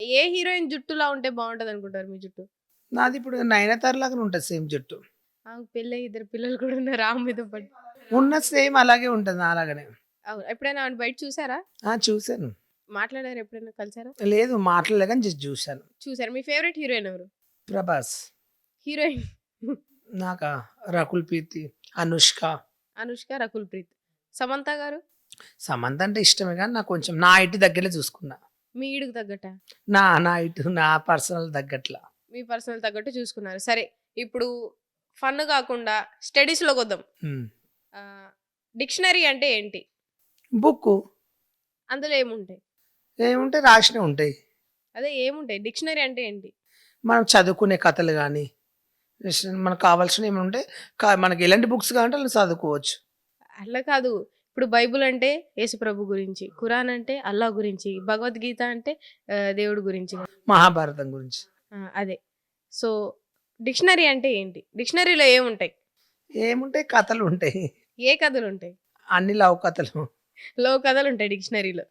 ఏ heroine జుట్టులా ఉంటే బాగుంటది అనుకుంటారు మీ జుట్టు? నాది ఇప్పుడు 'నయనతార' లాగానే ఉంటది సేమ్ జుట్టు. ఆమెకు పెళ్ళై 2 పిల్లలు కూడా ఉన్నారు ఆమె మీద పడి. ఉన్న సేమ్ అలాగే ఉంటది నాలాగానే. అవును. ఎప్పుడైనా ఆమెను బయట చూసారా? ఆ! చూసాను. మాట్లాడారా ఎప్పుడైనా కలిసారా? లేదు మాటలే గాని జస్ట్ చూసాను. చూసారు. మీ ఫేవరెట్ హీరోయిన్ ఎవరు? 'ప్రభాస్.' హీరోయిన్ నాకా 'రకుల్ ప్రీత్', 'అనుష్క'. అనుష్క, రకుల్ ప్రీత్. సమంత గారు? 'సమంత' అంటే ఇష్టమే గాని నాకు కొంచెం నా హైట్ తగ్గట్లే చూసుకున్నా. మీ ఈడుకు తగ్గట్టా? నా హైట్ నా పర్సనల్ తగ్గట్ల. మీ పర్సనల్ తగ్గట్టు చూసుకున్నారు. సరే. ఇప్పుడు ఫన్ కాకుండా స్టడీస్‌లోకొద్దాం. హ్మ్. డిక్షనరీ అంటే ఏంటి? బుక్కు అందులో ఏముంటాయి? ఏముంటాయి రాసినవి ఉంటాయి. అదే ఏముంటాయి? డిక్షనరీ అంటే ఏంటి? మనం చదువుకునే కథలు గాని, మనకు కావాల్సినవి ఏమైనా ఉంటే మనకి ఎలాంటి బుక్స్ కావాలంటే అలా చదువుకోవచ్చు. అట్లా కాదు. ఇప్పుడు బైబుల్ అంటే యేసుప్రభు గురించి, ఖురాన్ అంటే అల్లాహ్ గురించి, భగవద్గీత అంటే దేవుడి గురించి. 'మహాభారతం' గురించి. అదే. సో, డిక్షనరీ అంటే ఏంటి? డిక్షనరీలో ఏముంటాయి? ఏముంటాయి కథలుంటాయి. ఏ కథలుంటాయి? అన్ని లవ్ కథలు. లవ్ కథలుంటాయి డిక్షనరీలో.